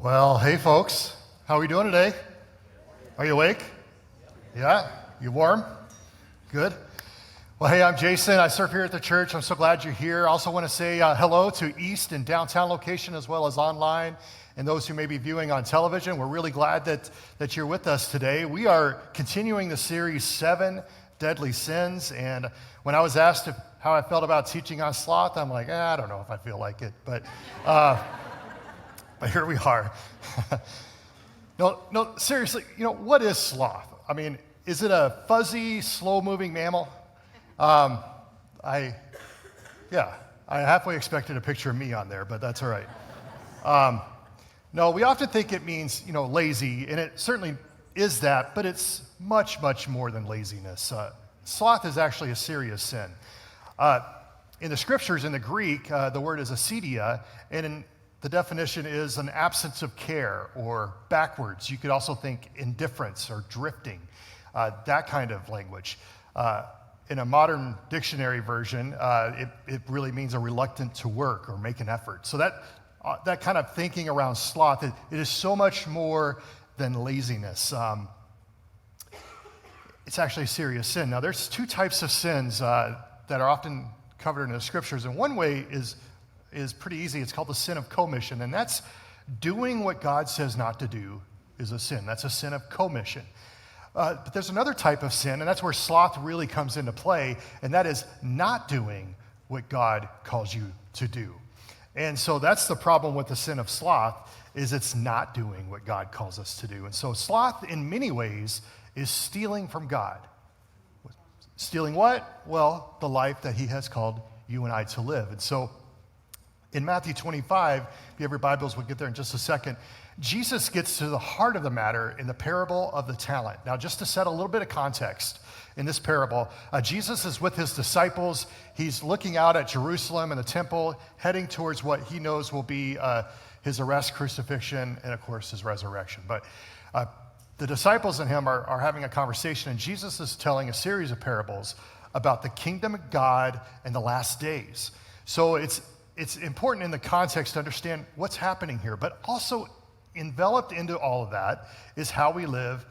Well, hey folks, how are we doing today? Are you awake? Yeah? You warm? Good. Well, hey, I'm Jason. I serve here at the church. I'm so glad you're here. I also want to say hello to East and downtown location as well as online and those who may be viewing on television. We're really glad that you're with us today. We are continuing the series 7 Deadly Sins, and when I was asked how I felt about teaching on sloth, I'm like, I don't know if I feel like it, but here we are. No, seriously, what is sloth? I mean, is it a fuzzy, slow-moving mammal? I halfway expected a picture of me on there, but that's all right. No, we often think it means, lazy, and it certainly is that, but it's much, much more than laziness. Sloth is actually a serious sin. In the scriptures, in the Greek, the word is acedia, and the definition is an absence of care or backwards. You could also think indifference or drifting, that kind of language. In a modern dictionary version, it really means a reluctant to work or make an effort. So that kind of thinking around sloth, it is so much more than laziness. It's actually a serious sin. Now, there's two types of sins that are often covered in the scriptures, and one way is pretty easy. It's called the sin of commission, and that's doing what God says not to do is a sin. That's a sin of commission. But there's another type of sin, and that's where sloth really comes into play, and that is not doing what God calls you to do. And so that's the problem with the sin of sloth, is it's not doing what God calls us to do. And so sloth, in many ways, is stealing from God. Stealing what? Well, the life that he has called you and I to live. And so in Matthew 25, if you have your Bibles, we'll get there in just a second, Jesus gets to the heart of the matter in the parable of the talent. Now, just to set a little bit of context in this parable, Jesus is with his disciples. He's looking out at Jerusalem and the temple, heading towards what he knows will be his arrest, crucifixion, and of course, his resurrection. But the disciples and him are having a conversation, and Jesus is telling a series of parables about the kingdom of God and the last days. So it's important in the context to understand what's happening here, but also enveloped into all of that is how we live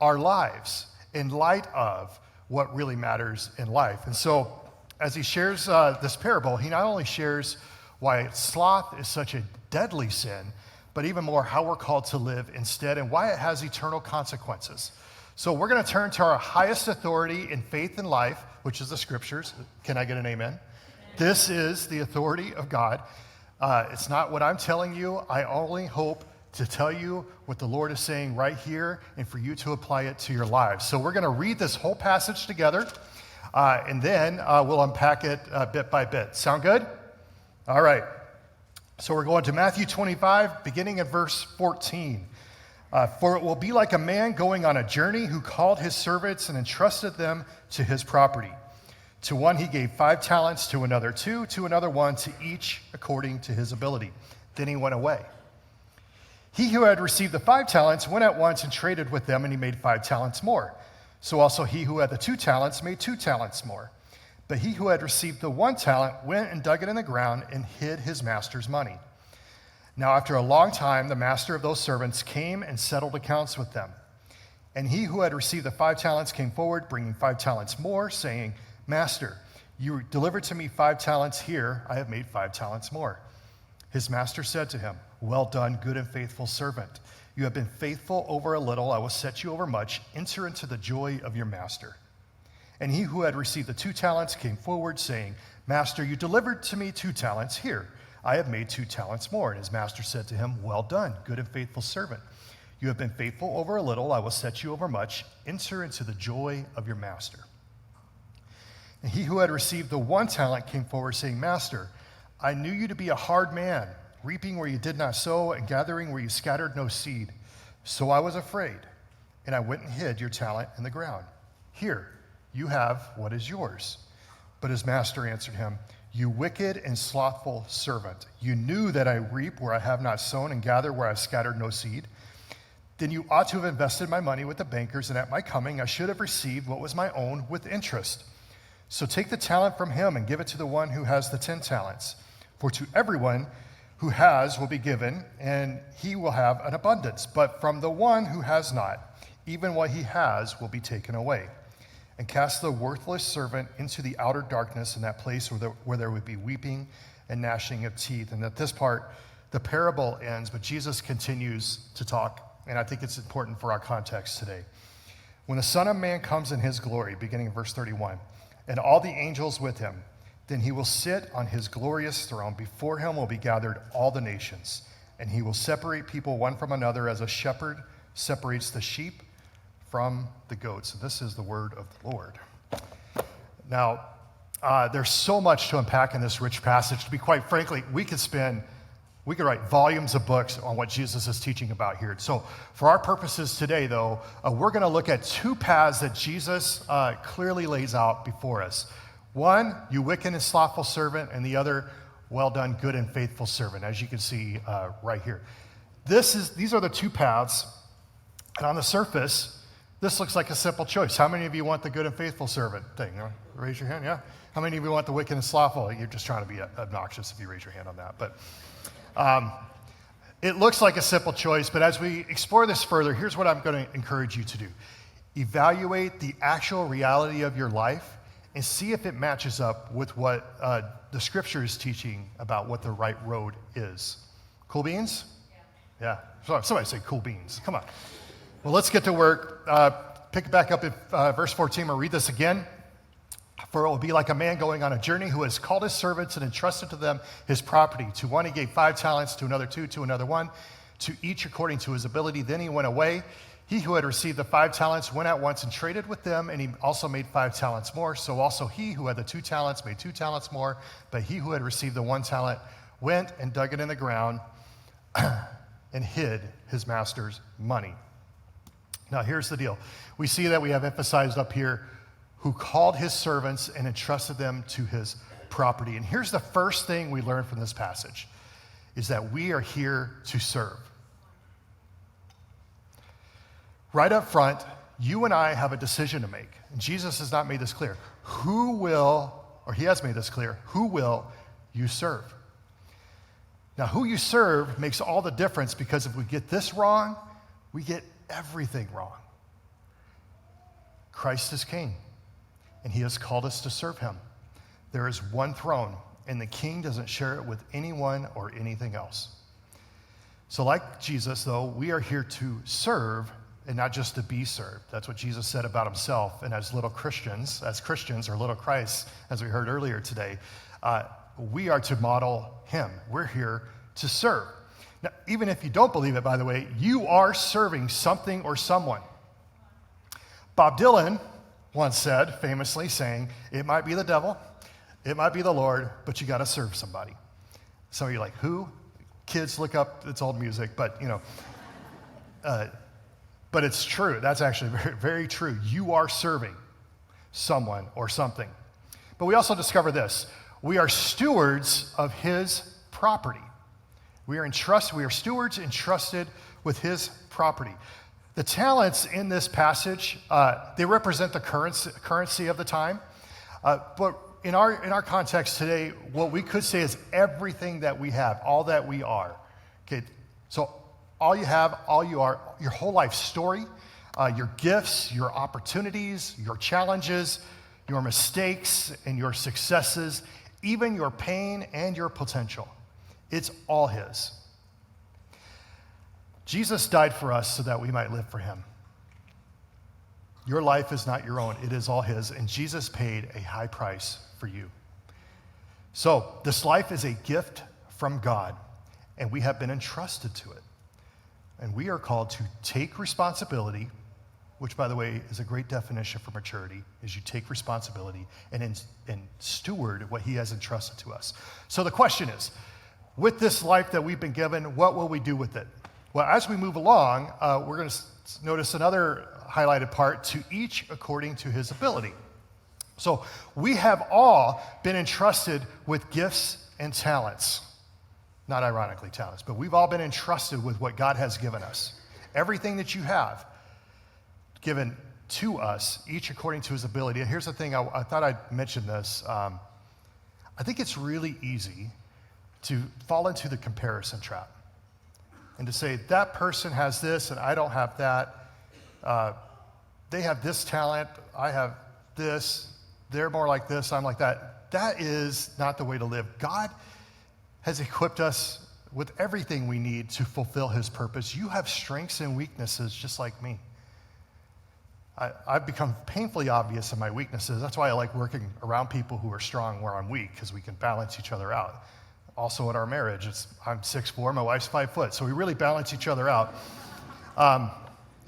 our lives in light of what really matters in life. And so as he shares this parable, he not only shares why sloth is such a deadly sin, but even more how we're called to live instead and why it has eternal consequences. So we're going to turn to our highest authority in faith and life, which is the scriptures. Can I get an amen? This is the authority of God. It's not what I'm telling you. I only hope to tell you what the Lord is saying right here and for you to apply it to your lives. So we're going to read this whole passage together, and then we'll unpack it bit by bit. Sound good? All right. So we're going to Matthew 25, beginning at verse 14. For it will be like a man going on a journey who called his servants and entrusted them to his property. To one he gave 5 talents, to another 2, to another 1, to each according to his ability. Then he went away. He who had received the 5 talents went at once and traded with them, and he made 5 talents more. So also he who had the 2 talents made 2 talents more. But he who had received the 1 talent went and dug it in the ground and hid his master's money. Now after a long time, the master of those servants came and settled accounts with them. And he who had received the 5 talents came forward, bringing 5 talents more, saying, Master, you delivered to me 5 talents. Here I have made 5 talents more. His master said to him, Well done, good and faithful servant. You have been faithful over a little. I will set you over much. Enter into the joy of your master. And he who had received the 2 talents came forward, saying, Master, you delivered to me 2 talents. Here I have made 2 talents more. And his master said to him, Well done, good and faithful servant. You have been faithful over a little. I will set you over much. Enter into the joy of your master. And he who had received the 1 talent came forward, saying, Master, I knew you to be a hard man, reaping where you did not sow and gathering where you scattered no seed. So I was afraid, and I went and hid your talent in the ground. Here, you have what is yours. But his master answered him, You wicked and slothful servant, you knew that I reap where I have not sown and gather where I have scattered no seed. Then you ought to have invested my money with the bankers, and at my coming I should have received what was my own with interest. So take the talent from him and give it to the one who has the 10 talents. For to everyone who has will be given, and he will have an abundance. But from the one who has not, even what he has will be taken away. And cast the worthless servant into the outer darkness, in that place where there would be weeping and gnashing of teeth. And at this part, the parable ends, but Jesus continues to talk, and I think it's important for our context today. When the Son of Man comes in his glory, beginning in verse 31, and all the angels with him, then he will sit on his glorious throne. Before him will be gathered all the nations, and he will separate people one from another as a shepherd separates the sheep from the goats. And this is the word of the Lord. Now, there's so much to unpack in this rich passage. To be quite frankly, we could write volumes of books on what Jesus is teaching about here. So for our purposes today, though, we're going to look at two paths that Jesus clearly lays out before us. One, you wicked and slothful servant, and the other, well done, good and faithful servant, as you can see right here. These are the two paths, and on the surface, this looks like a simple choice. How many of you want the good and faithful servant thing? Raise your hand, yeah? How many of you want the wicked and slothful? You're just trying to be obnoxious if you raise your hand on that. But it looks like a simple choice, but as we explore this further, here's what I'm going to encourage you to do. Evaluate the actual reality of your life and see if it matches up with what the scripture is teaching about what the right road is. Cool beans? Yeah. Somebody say cool beans. Come on. Well, let's get to work. Pick it back up at verse 14. I'll read this again. For it will be like a man going on a journey who has called his servants and entrusted to them his property. To one he gave 5 talents, to another 2, to another 1, to each according to his ability. Then he went away. He who had received the 5 talents went at once and traded with them, and he also made 5 talents more. So also he who had the 2 talents made 2 talents more. But he who had received the 1 talent went and dug it in the ground and hid his master's money. Now here's the deal. We see that we have emphasized up here who called his servants and entrusted them to his property. And here's the first thing we learn from this passage, is that we are here to serve. Right up front, you and I have a decision to make. And Jesus has not made this clear. He has made this clear, who will you serve? Now, who you serve makes all the difference, because if we get this wrong, we get everything wrong. Christ is king, and he has called us to serve him. There is one throne, and the king doesn't share it with anyone or anything else. So like Jesus, though, we are here to serve and not just to be served. That's what Jesus said about himself. And as Christians, or little Christ, as we heard earlier today, we are to model him. We're here to serve. Now, even if you don't believe it, by the way, you are serving something or someone. Bob Dylan once said, famously saying, it might be the devil, it might be the Lord, but you got to serve somebody. Some of you are like, who? Kids, look up, it's old music, but but it's true. That's actually very, very true. You are serving someone or something. But we also discover this. We are stewards of his property. We are stewards entrusted with his property. The talents in this passage, they represent the currency of the time. But in our context today, what we could say is everything that we have, all that we are. Okay, so all you have, all you are, your whole life story, your gifts, your opportunities, your challenges, your mistakes and your successes, even your pain and your potential. It's all his. Jesus died for us so that we might live for him. Your life is not your own. It is all his, and Jesus paid a high price for you. So this life is a gift from God, and we have been entrusted to it. And we are called to take responsibility, which, by the way, is a great definition for maturity, is you take responsibility and steward what he has entrusted to us. So the question is, with this life that we've been given, what will we do with it? Well, as we move along, we're going to notice another highlighted part, to each according to his ability. So we have all been entrusted with gifts and talents. Not ironically talents, but we've all been entrusted with what God has given us. Everything that you have given to us, each according to his ability. And here's the thing, I thought I'd mention this. I think it's really easy to fall into the comparison trap and to say, that person has this and I don't have that. They have this talent, I have this, they're more like this, I'm like that. That is not the way to live. God has equipped us with everything we need to fulfill his purpose. You have strengths and weaknesses just like me. I've become painfully obvious in my weaknesses. That's why I like working around people who are strong where I'm weak, because we can balance each other out. Also in our marriage, I'm 6'4", my wife's 5 foot, so we really balance each other out. I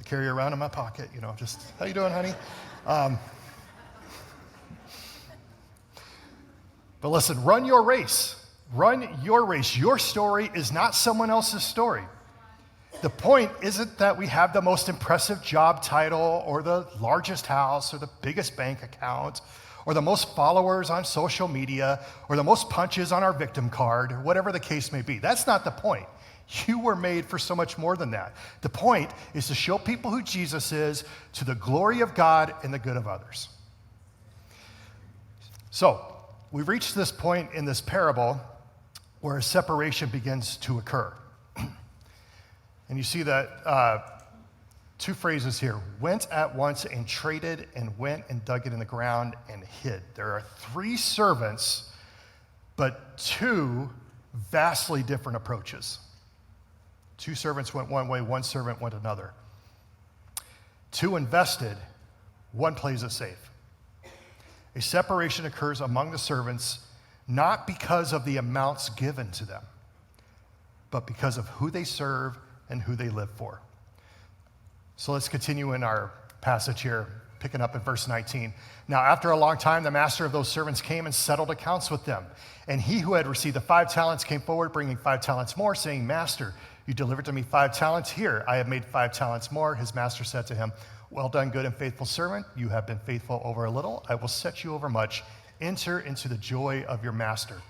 carry her around in my pocket, just, how you doing, honey? But listen, run your race. Run your race. Your story is not someone else's story. The point isn't that we have the most impressive job title or the largest house or the biggest bank account or the most followers on social media or the most punches on our victim card, whatever the case may be. That's not the point. You were made for so much more than that. The point is to show people who Jesus is to the glory of God and the good of others. So, we've reached this point in this parable where a separation begins to occur. And you see that two phrases here, went at once and traded and went and dug it in the ground and hid. There are 3 servants, but 2 vastly different approaches. 2 servants went one way, 1 servant went another. 2 invested, 1 plays it safe. A separation occurs among the servants not because of the amounts given to them, but because of who they serve and who they live for. So let's continue in our passage here, picking up at verse 19. Now, after a long time, the master of those servants came and settled accounts with them. And he who had received the 5 talents came forward, bringing 5 talents more, saying, Master, you delivered to me 5 talents. Here, I have made 5 talents more. His master said to him, Well done, good and faithful servant. You have been faithful over a little. I will set you over much. Enter into the joy of your master.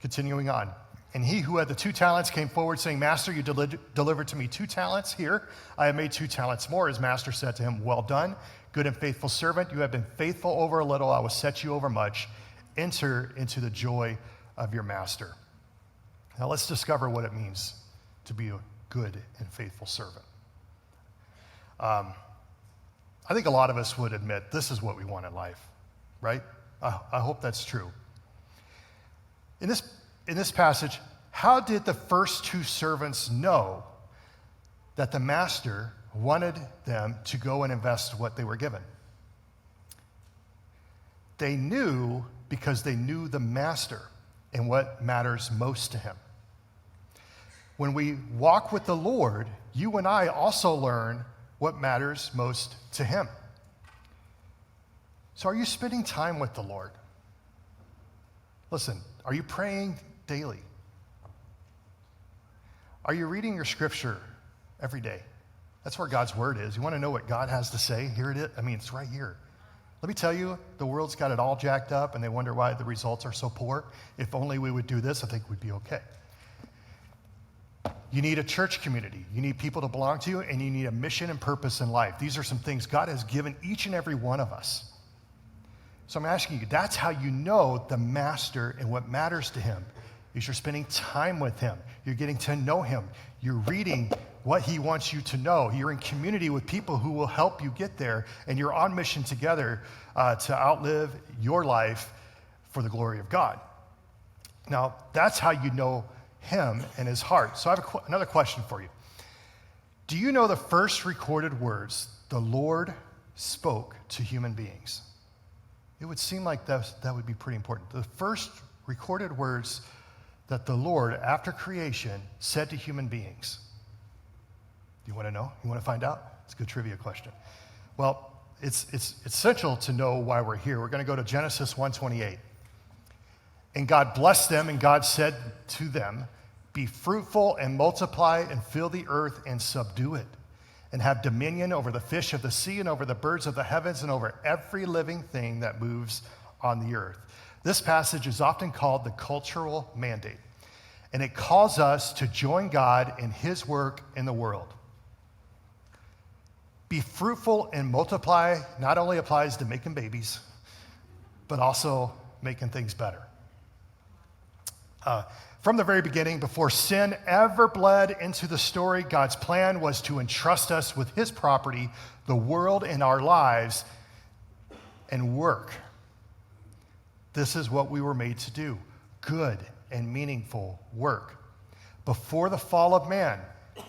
Continuing on. And he who had the 2 talents came forward, saying, Master, you delivered to me 2 talents. Here, I have made 2 talents more. His master said to him, Well done, good and faithful servant. You have been faithful over a little. I will set you over much. Enter into the joy of your master. Now let's discover what it means to be a good and faithful servant. I think a lot of us would admit this is what we want in life, right? I hope that's true. In this passage, how did the first 2 servants know that the master wanted them to go and invest what they were given? They knew because they knew the master and what matters most to him. When we walk with the Lord, you and I also learn what matters most to him. So are you spending time with the Lord? Listen, are you praying daily? Are you reading your scripture every day? That's where God's word is. You want to know what God has to say? Here it is. It's right here. Let me tell you, the world's got it all jacked up and they wonder why the results are so poor. If only we would do this, I think we'd be okay. You need a church community. You need people to belong to you, and you need a mission and purpose in life. These are some things God has given each and every one of us. So I'm asking you, that's how you know the master and what matters to him is you're spending time with him. You're getting to know him. You're reading what he wants you to know. You're in community with people who will help you get there, and you're on mission together to outlive your life for the glory of God. Now, that's how you know him and his heart. So I have another question for you. Do you know the first recorded words the Lord spoke to human beings? It would seem like that would be pretty important. The first recorded words that the Lord, after creation, said to human beings. Do you want to know? You want to find out? It's a good trivia question. Well, it's essential to know why we're here. We're going to go to Genesis 1:28. And God blessed them, and God said to them, Be fruitful and multiply and fill the earth and subdue it, and have dominion over the fish of the sea and over the birds of the heavens and over every living thing that moves on the earth. This passage is often called the cultural mandate, and it calls us to join God in his work in the world. Be fruitful and multiply not only applies to making babies, but also making things better. From the very beginning, before sin ever bled into the story, God's plan was to entrust us with his property, the world and our lives, and work. This is what we were made to do, good and meaningful work. Before the fall of man,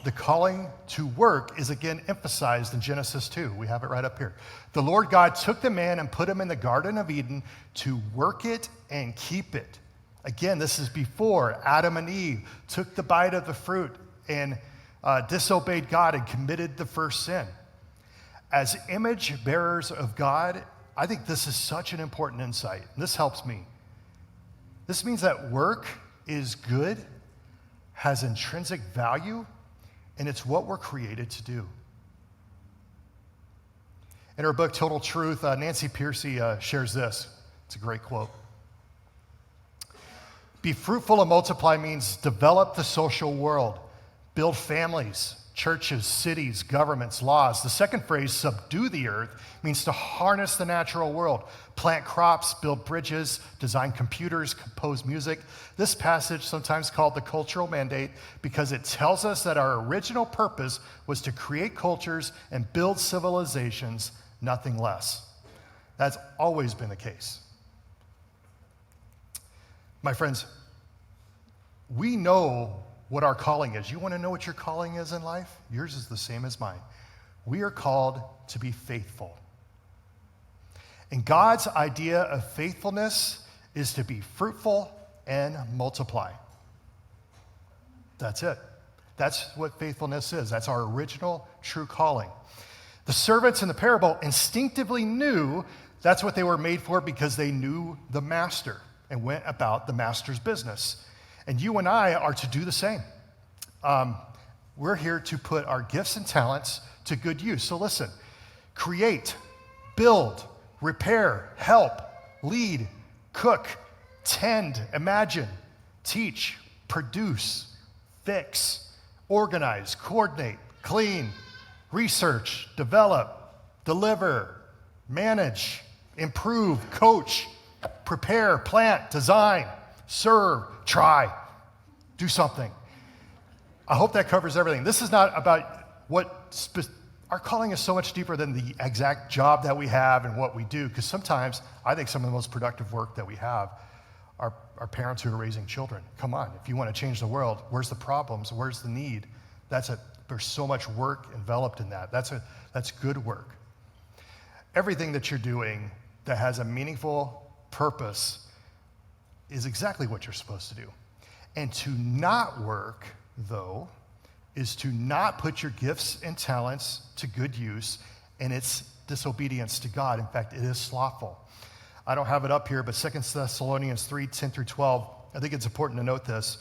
the calling to work is again emphasized in Genesis 2. We have it right up here. The Lord God took the man and put him in the Garden of Eden to work it and keep it. Again, this is before Adam and Eve took the bite of the fruit and disobeyed God and committed the first sin. As image bearers of God, I think this is such an important insight. This helps me. This means that work is good, has intrinsic value, and it's what we're created to do. In her book, Total Truth, Nancy Piercy shares this. It's a great quote. Be fruitful and multiply means develop the social world, build families, churches, cities, governments, laws. The second phrase, subdue the earth, means to harness the natural world, plant crops, build bridges, design computers, compose music. This passage, sometimes called the cultural mandate, because it tells us that our original purpose was to create cultures and build civilizations, nothing less. That's always been the case. My friends, we know what our calling is. You want to know what your calling is in life? Yours is the same as mine. We are called to be faithful. And God's idea of faithfulness is to be fruitful and multiply. That's it. That's what faithfulness is. That's our original true calling. The servants in the parable instinctively knew that's what they were made for because they knew the master and went about the master's business. And you and I are to do the same. We're here to put our gifts and talents to good use. So listen, create, build, repair, help, lead, cook, tend, imagine, teach, produce, fix, organize, coordinate, clean, research, develop, deliver, manage, improve, coach, prepare, plant, design, serve, try, do something. I hope that covers everything. This is not about our calling is so much deeper than the exact job that we have and what we do, because sometimes I think some of the most productive work that we have are parents who are raising children. Come on, if you want to change the world, where's the problems? Where's the need? There's so much work enveloped in that. That's good work. Everything that you're doing that has a meaningful purpose is exactly what you're supposed to do. And to not work, though, is to not put your gifts and talents to good use, and it's disobedience to God. In fact, it is slothful. I don't have it up here, but 2 Thessalonians 3, 10 through 12, I think it's important to note this.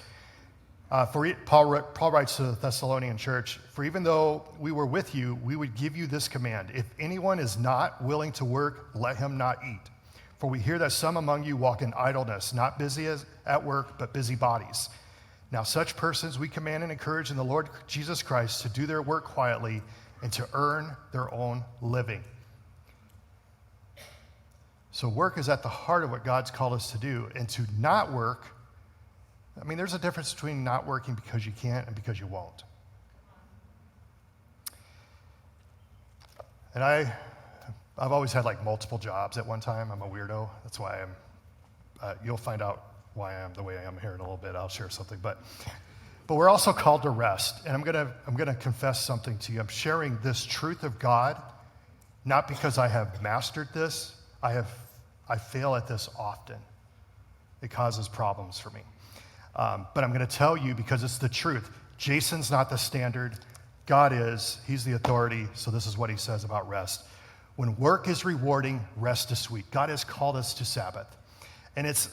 Paul writes to the Thessalonian church, "For even though we were with you, we would give you this command. If anyone is not willing to work, let him not eat. For we hear that some among you walk in idleness, not busy at work, but busy bodies. Now such persons we command and encourage in the Lord Jesus Christ to do their work quietly and to earn their own living." So work is at the heart of what God's called us to do. And to not work, there's a difference between not working because you can't and because you won't. And I've always had multiple jobs at one time. I'm a weirdo. That's why you'll find out why I am the way I am here in a little bit. I'll share something. But we're also called to rest. And I'm gonna confess something to you. I'm sharing this truth of God, not because I have mastered this. I fail at this often. It causes problems for me. But I'm gonna tell you because it's the truth. Jason's not the standard. God is. He's the authority. So this is what he says about rest. When work is rewarding, rest is sweet. God has called us to Sabbath. And it's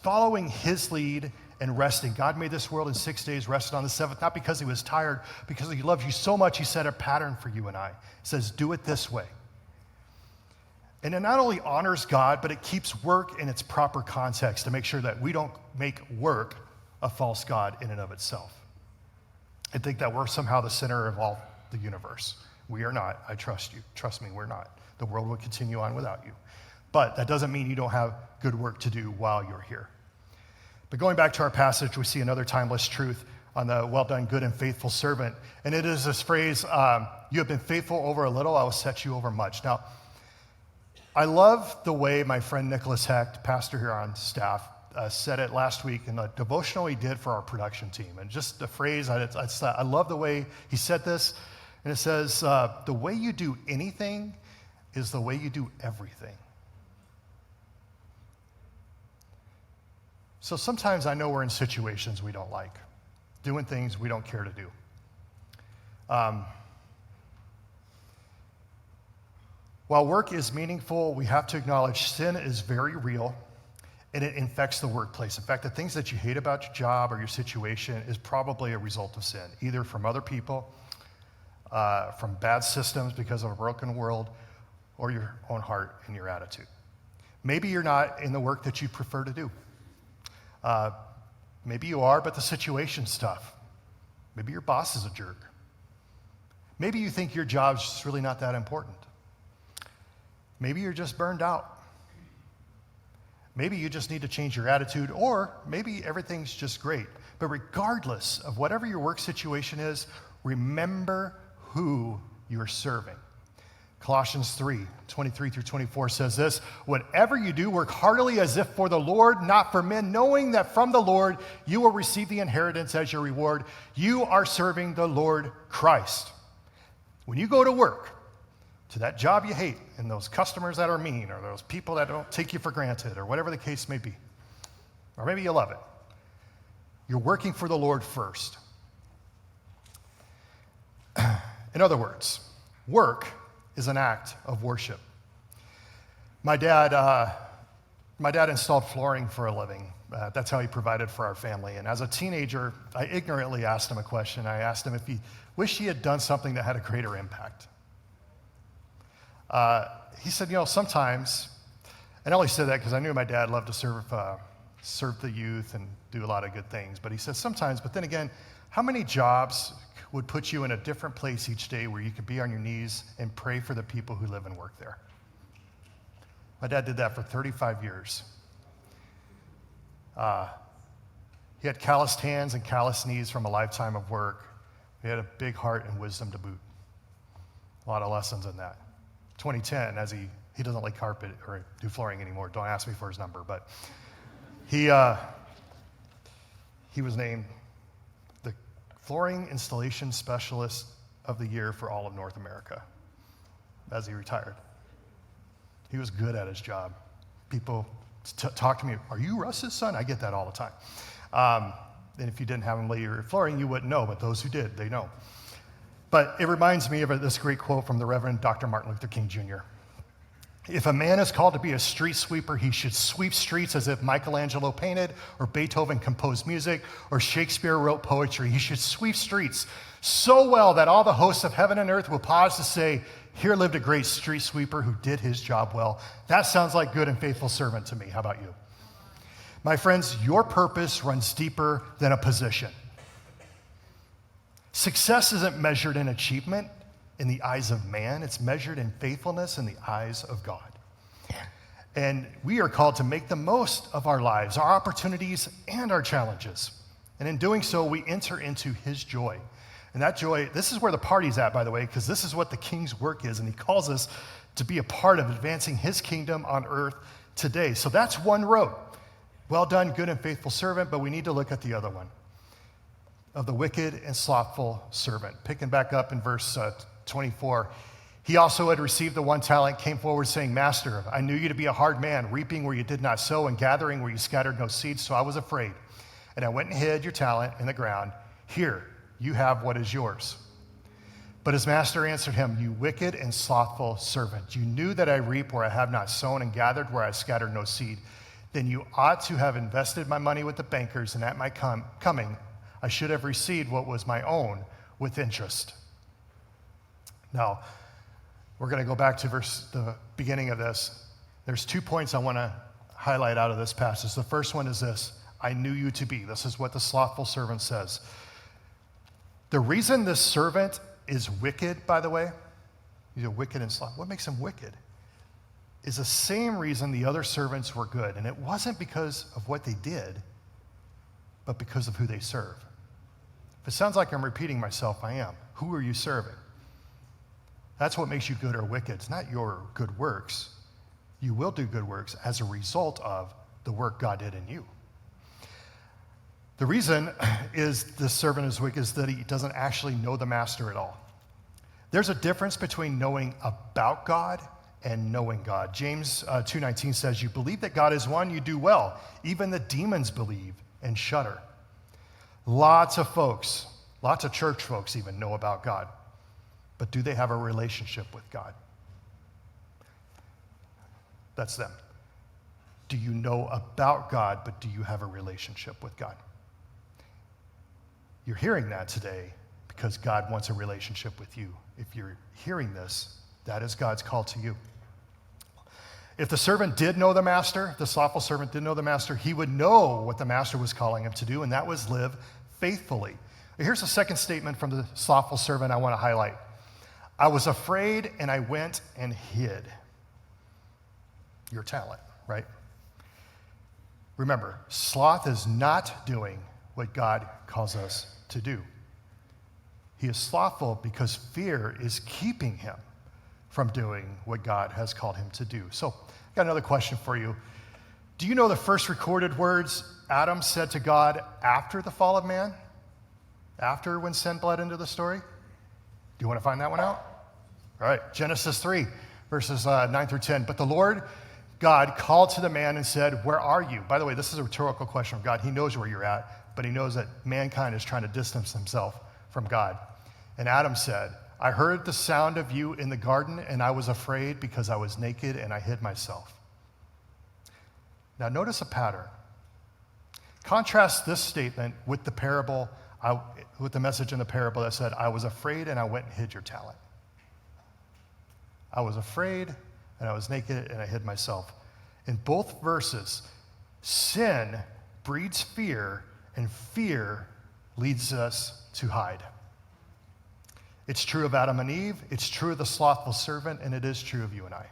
following his lead and resting. God made this world in 6 days, rested on the seventh, not because he was tired, because he loved you so much, he set a pattern for you and I. He says, do it this way. And it not only honors God, but it keeps work in its proper context to make sure that we don't make work a false god in and of itself. I think that we're somehow the center of all the universe. We are not. I trust you. Trust me, we're not. The world will continue on without you. But that doesn't mean you don't have good work to do while you're here. But going back to our passage, we see another timeless truth on the well done, good and faithful servant. And it is this phrase, you have been faithful over a little, I will set you over much. Now, I love the way my friend Nicholas Hecht, pastor here on staff, said it last week in a devotional he did for our production team. And just the phrase, I love the way he said this. And it says, the way you do anything is the way you do everything. So sometimes I know we're in situations we don't like, doing things we don't care to do. While work is meaningful, we have to acknowledge sin is very real, and it infects the workplace. In fact, the things that you hate about your job or your situation is probably a result of sin, either from other people, from bad systems because of a broken world, or your own heart and your attitude. Maybe you're not in the work that you prefer to do. Maybe you are, but the situation's tough. Maybe your boss is a jerk. Maybe you think your job's just really not that important. Maybe you're just burned out. Maybe you just need to change your attitude, or maybe everything's just great. But regardless of whatever your work situation is, remember who you're serving. Colossians 3:23-24 says this, whatever you do, work heartily as if for the Lord, not for men, knowing that from the Lord you will receive the inheritance as your reward. You are serving the Lord Christ. When you go to work, to that job you hate, and those customers that are mean, or those people that don't take you for granted, or whatever the case may be, or maybe you love it, you're working for the Lord first. In other words, work is an act of worship. My dad installed flooring for a living. That's how he provided for our family. And as a teenager, I ignorantly asked him a question. I asked him if he wished he had done something that had a greater impact. He said, sometimes, and I only said that because I knew my dad loved to serve the youth and do a lot of good things. But he said sometimes, but then again, how many jobs would put you in a different place each day where you could be on your knees and pray for the people who live and work there? My dad did that for 35 years. He had calloused hands and calloused knees from a lifetime of work. He had a big heart and wisdom to boot. A lot of lessons in that. 2010, as he doesn't like carpet or do flooring anymore. Don't ask me for his number, but he was named the Flooring Installation Specialist of the Year for all of North America as he retired. He was good at his job. People talk to me, are you Russ's son? I get that all the time. And if you didn't have him lay your flooring, you wouldn't know, but those who did, they know. But it reminds me of this great quote from the Reverend Dr. Martin Luther King Jr. If a man is called to be a street sweeper, he should sweep streets as if Michelangelo painted, or Beethoven composed music, or Shakespeare wrote poetry. He should sweep streets so well that all the hosts of heaven and earth will pause to say, here lived a great street sweeper who did his job well. That sounds like good and faithful servant to me. How about you? My friends, your purpose runs deeper than a position. Success isn't measured in achievement in the eyes of man. It's measured in faithfulness in the eyes of God. And we are called to make the most of our lives, our opportunities, and our challenges. And in doing so, we enter into his joy. And that joy, this is where the party's at, by the way, because this is what the King's work is, and he calls us to be a part of advancing his kingdom on earth today. So that's one road. Well done, good and faithful servant, but we need to look at the other one, of the wicked and slothful servant. Picking back up in verse 24, he also had received the 1 talent, came forward saying, Master, I knew you to be a hard man, reaping where you did not sow and gathering where you scattered no seed, so I was afraid. And I went and hid your talent in the ground. Here, you have what is yours. But his master answered him, You wicked and slothful servant, you knew that I reap where I have not sown and gathered where I scattered no seed. Then you ought to have invested my money with the bankers, and at my coming, I should have received what was my own with interest. Now, we're going to go back to the beginning of this. There's 2 points I want to highlight out of this passage. The first one is this: I knew you to be. This is what the slothful servant says. The reason this servant is wicked, by the way, he's a wicked and slothful. What makes him wicked is the same reason the other servants were good. And it wasn't because of what they did. but because of who they serve. If it sounds like I'm repeating myself, I am. Who are you serving? That's what makes you good or wicked. It's not your good works. You will do good works as a result of the work God did in you. The reason is the servant is wicked is that he doesn't actually know the master at all. There's a difference between knowing about God and knowing God. James 2:19 says, you believe that God is one, you do well. Even the demons believe and shudder. Lots of folks, lots of church folks even know about God. But do they have a relationship with God? That's them. Do you know about God, but do you have a relationship with God? You're hearing that today because God wants a relationship with you. If you're hearing this, that is God's call to you. If the servant did know the master, the slothful servant did know the master, he would know what the master was calling him to do, and that was live faithfully. Here's a second statement from the slothful servant I want to highlight. I was afraid and I went and hid. Your talent, right? Remember, sloth is not doing what God calls us to do. He is slothful because fear is keeping him from doing what God has called him to do. So, I got another question for you. Do you know the first recorded words Adam said to God after the fall of man? After when sin bled into the story? Do you want to find that one out? All right, Genesis 3, verses 9 through 10. But the Lord God called to the man and said, where are you? By the way, this is a rhetorical question from God. He knows where you're at, but he knows that mankind is trying to distance himself from God. And Adam said, I heard the sound of you in the garden, and I was afraid because I was naked and I hid myself. Now notice a pattern. Contrast this statement with the parable, with the message in the parable that said, I was afraid and I went and hid your talent. I was afraid and I was naked and I hid myself. In both verses, sin breeds fear and fear leads us to hide. It's true of Adam and Eve, it's true of the slothful servant, and it is true of you and I.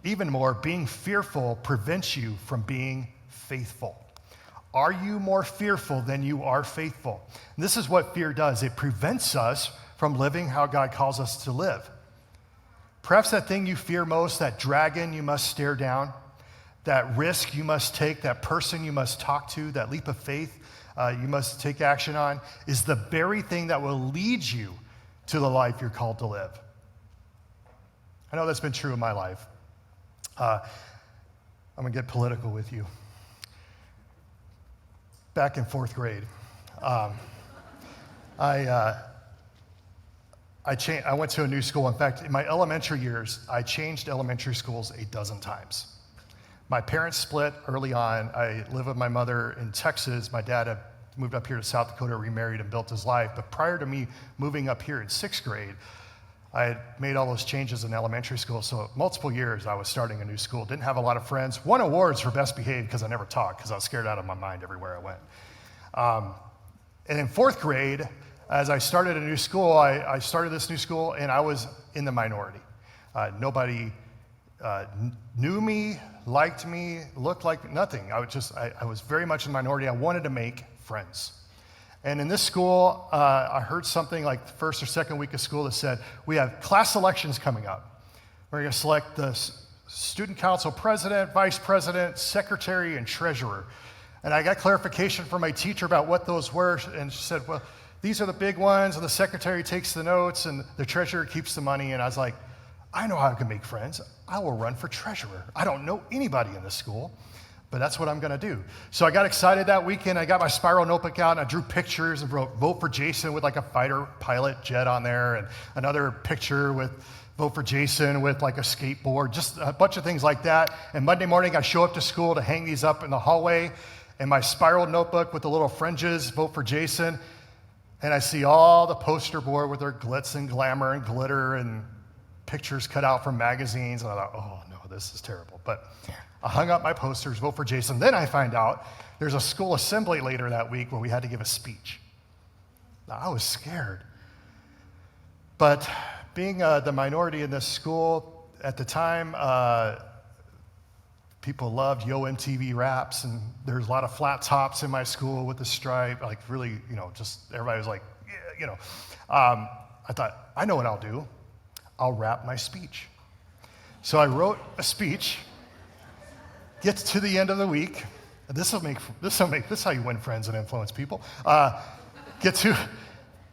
Even more, being fearful prevents you from being faithful. Are you more fearful than you are faithful? And this is what fear does. It prevents us from living how God calls us to live. Perhaps that thing you fear most, that dragon you must stare down, that risk you must take, that person you must talk to, that leap of faith you must take action on, is the very thing that will lead you to the life you're called to live. I know that's been true in my life. I'm going to get political with you. Back in fourth grade, I went to a new school. In fact, in my elementary years, I changed elementary schools 12 times. My parents split early on. I lived with my mother in Texas. My dad had moved up here to South Dakota, remarried, and built his life. But prior to me moving up here in sixth grade, I had made all those changes in elementary school. So multiple years I was starting a new school. Didn't have a lot of friends. Won awards for best behaved because I never talked because I was scared out of my mind everywhere I went. And in fourth grade, as I started a new school, I started this new school and I was in the minority. Nobody knew me, liked me, looked like nothing. I was very much in the minority. I wanted to make friends. And in this school, I heard something like the first or second week of school that said, we have class elections coming up. We're going to select the student council president, vice president, secretary, and treasurer. And I got clarification from my teacher about what those were, and she said, well, these are the big ones, and the secretary takes the notes, and the treasurer keeps the money. And I was like, I know how I can make friends. I will run for treasurer. I don't know anybody in this school, but that's what I'm going to do. So I got excited that weekend. I got my spiral notebook out, and I drew pictures and wrote, vote for Jason with like a fighter pilot jet on there, and another picture with vote for Jason with like a skateboard, just a bunch of things like that. And Monday morning, I show up to school to hang these up in the hallway, and my spiral notebook with the little fringes, vote for Jason. And I see all the poster board with their glitz and glamour and glitter and pictures cut out from magazines. And I thought, oh no, this is terrible. But I hung up my posters, vote for Jason. Then I find out there's a school assembly later that week where we had to give a speech. Now, I was scared. But being the minority in this school at the time, people loved Yo MTV raps, and there's a lot of flat tops in my school with the stripe, like really, just everybody was like, yeah, I thought, I know what I'll do. I'll rap my speech. So I wrote a speech, gets to the end of the week, and this is how you win friends and influence people.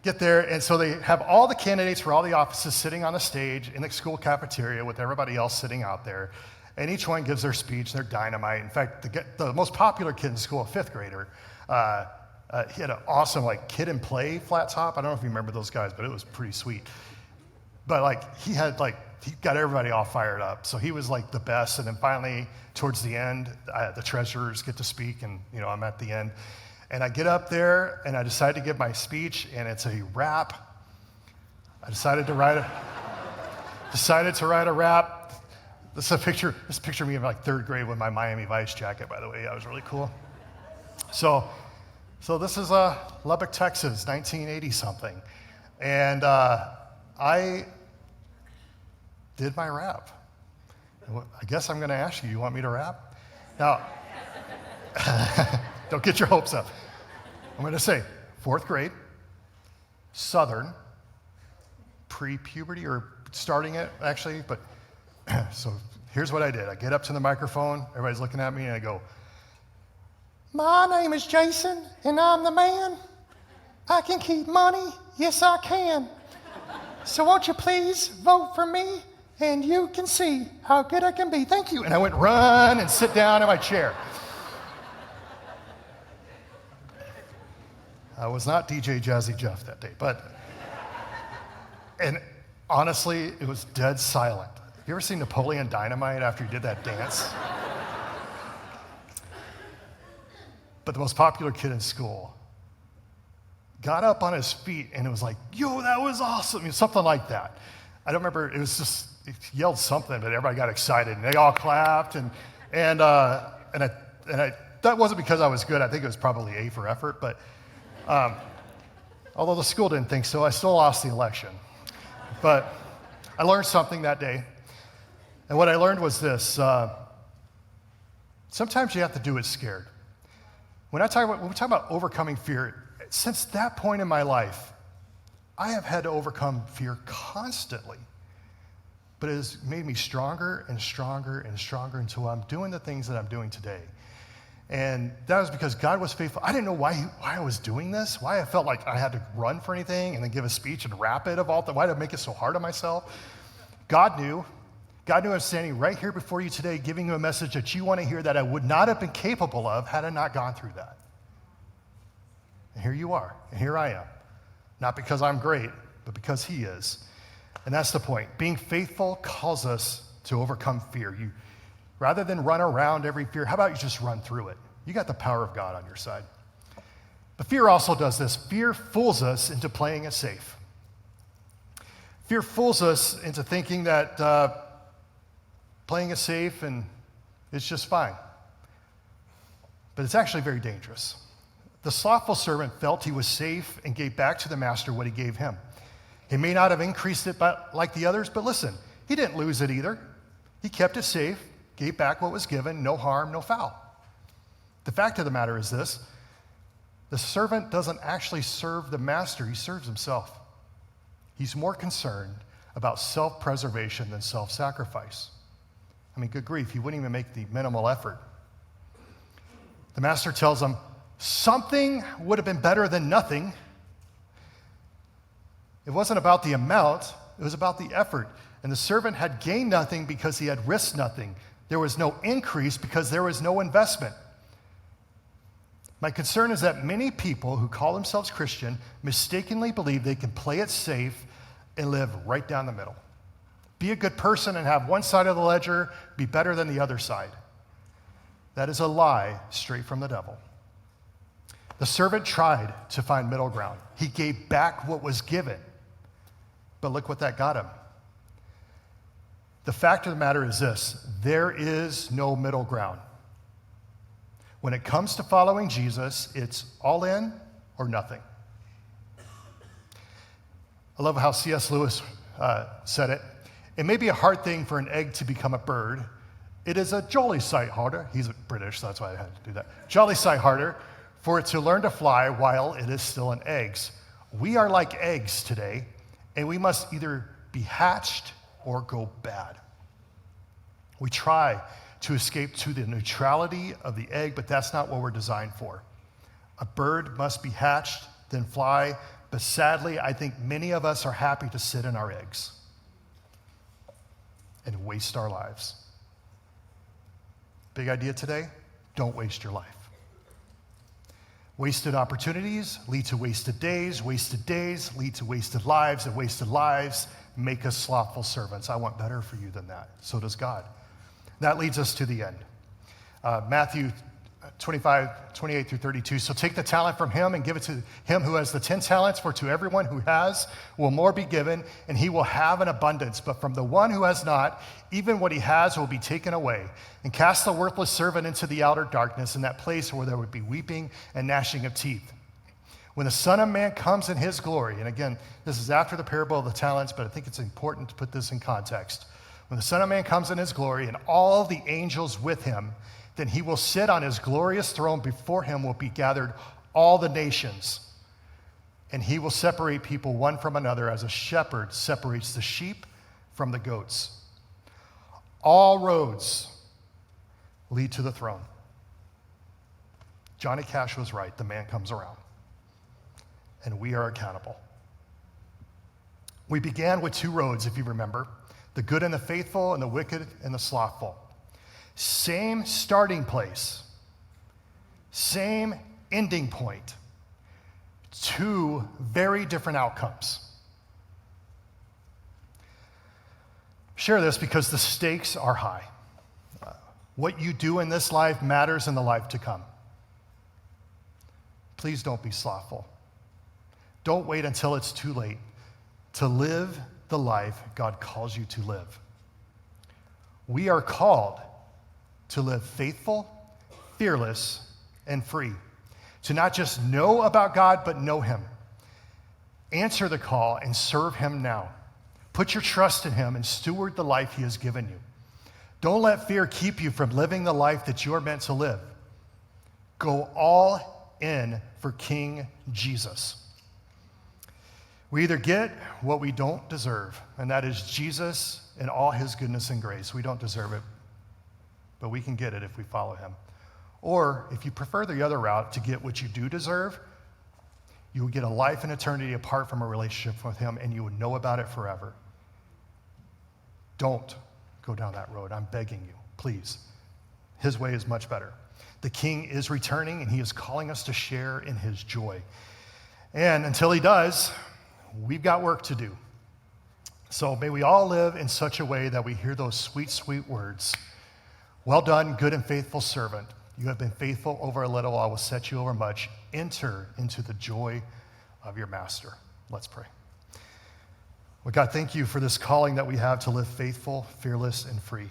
Get there, and so they have all the candidates for all the offices sitting on the stage in the school cafeteria with everybody else sitting out there, and each one gives their speech. They're dynamite. In fact, the most popular kid in school, a fifth grader, he had an awesome kid and play flat top. I don't know if you remember those guys, but it was pretty sweet. But he got everybody all fired up. So he was the best. And then finally, towards the end, the treasurers get to speak, and I'm at the end. And I get up there, and I decide to give my speech, and it's a rap. I decided to write a rap. This is a picture of me in third grade with my Miami Vice jacket, by the way. That was really cool. So this is Lubbock, Texas, 1980 something. And I did my rap. I guess I'm going to ask you want me to rap? Now, don't get your hopes up. I'm going to say fourth grade, Southern, pre-puberty, or starting it, actually. But so here's what I did. I get up to the microphone. Everybody's looking at me, and I go, "My name is Jason, and I'm the man. I can keep money. Yes, I can. So won't you please vote for me, and you can see how good I can be. Thank you." And I went run and sit down in my chair. I was not DJ Jazzy Jeff that day, and honestly, it was dead silent. Have you ever seen Napoleon Dynamite after he did that dance? But the most popular kid in school got up on his feet, and it was like, "Yo, that was awesome," something like that. I don't remember, it was just, he yelled something, but everybody got excited, and they all clapped, and that wasn't because I was good. I think it was probably A for effort, but although the school didn't think so, I still lost the election. But I learned something that day, and what I learned was this: sometimes you have to do it scared. When we talk about overcoming fear, since that point in my life, I have had to overcome fear constantly. But it has made me stronger and stronger and stronger until I'm doing the things that I'm doing today. And that was because God was faithful. I didn't know why I was doing this, why I felt like I had to run for anything and then give a speech and rap it of all the, why did I make it so hard on myself? God knew. God knew I was standing right here before you today giving you a message that you want to hear that I would not have been capable of had I not gone through that. And here you are, and here I am. Not because I'm great, but because He is. And that's the point. Being faithful calls us to overcome fear. Rather than run around every fear, how about you just run through it? You got the power of God on your side. But fear also does this. Fear fools us into playing it safe. Fear fools us into thinking that playing it safe and it's just fine. But it's actually very dangerous. The slothful servant felt he was safe and gave back to the master what he gave him. He may not have increased it like the others, but listen, he didn't lose it either. He kept it safe, gave back what was given, no harm, no foul. The fact of the matter is this: the servant doesn't actually serve the master, he serves himself. He's more concerned about self-preservation than self-sacrifice. I mean, good grief, he wouldn't even make the minimal effort. The master tells him, something would have been better than nothing. It wasn't about the amount, it was about the effort. And the servant had gained nothing because he had risked nothing. There was no increase because there was no investment. My concern is that many people who call themselves Christian mistakenly believe they can play it safe and live right down the middle. Be a good person and have one side of the ledger be better than the other side. That is a lie straight from the devil. The servant tried to find middle ground. He gave back what was given. But look what that got him. The fact of the matter is this: there is no middle ground. When it comes to following Jesus, it's all in or nothing. I love how C.S. Lewis said it. It may be a hard thing for an egg to become a bird, It is a jolly sight harder. He's British, so that's why I had to do that. Jolly sight harder for it to learn to fly while it is still in eggs. We are like eggs today, and we must either be hatched or go bad. We try to escape to the neutrality of the egg, but that's not what we're designed for. A bird must be hatched, then fly, but sadly, I think many of us are happy to sit in our eggs and waste our lives. Big idea today, don't waste your life. Wasted opportunities lead to wasted days lead to wasted lives, and wasted lives make us slothful servants. I want better for you than that. So does God. That leads us to the end. Matthew 25, 28 through 32. So take the talent from him and give it to him who has the 10 talents, for to everyone who has will more be given, and he will have an abundance. But from the one who has not, even what he has will be taken away. And cast the worthless servant into the outer darkness, in that place where there would be weeping and gnashing of teeth. When the Son of Man comes in his glory, and again, this is after the parable of the talents, but I think it's important to put this in context. When the Son of Man comes in his glory and all the angels with him, then he will sit on his glorious throne. Before him will be gathered all the nations. And he will separate people one from another as a shepherd separates the sheep from the goats. All roads lead to the throne. Johnny Cash was right. The man comes around. And we are accountable. We began with 2 roads, if you remember. The good and the faithful, and the wicked and the slothful. Same starting place, same ending point, 2 very different outcomes. Share this because the stakes are high. What you do in this life matters in the life to come. Please don't be slothful. Don't wait until it's too late to live the life God calls you to live. We are called to live faithful, fearless, and free. To not just know about God, but know him. Answer the call and serve him now. Put your trust in him and steward the life he has given you. Don't let fear keep you from living the life that you are meant to live. Go all in for King Jesus. We either get what we don't deserve, and that is Jesus and all his goodness and grace. We don't deserve it, but we can get it if we follow him. Or if you prefer the other route, to get what you do deserve, you will get a life and eternity apart from a relationship with him, and you would know about it forever. Don't go down that road. I'm begging you, please. His way is much better. The King is returning, and he is calling us to share in his joy. And until he does, we've got work to do. So may we all live in such a way that we hear those sweet, sweet words. Well done, good and faithful servant. You have been faithful over a little, I will set you over much. Enter into the joy of your master. Let's pray. Well, God, thank you for this calling that we have to live faithful, fearless, and free.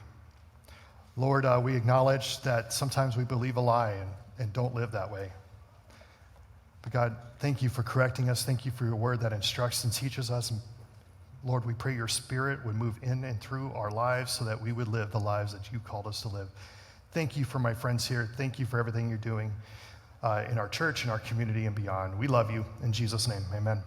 Lord, we acknowledge that sometimes we believe a lie and don't live that way. But God, thank you for correcting us. Thank you for your word that instructs and teaches us. And Lord, we pray your spirit would move in and through our lives so that we would live the lives that you called us to live. Thank you for my friends here. Thank you for everything you're doing in our church, in our community, and beyond. We love you. In Jesus' name, amen.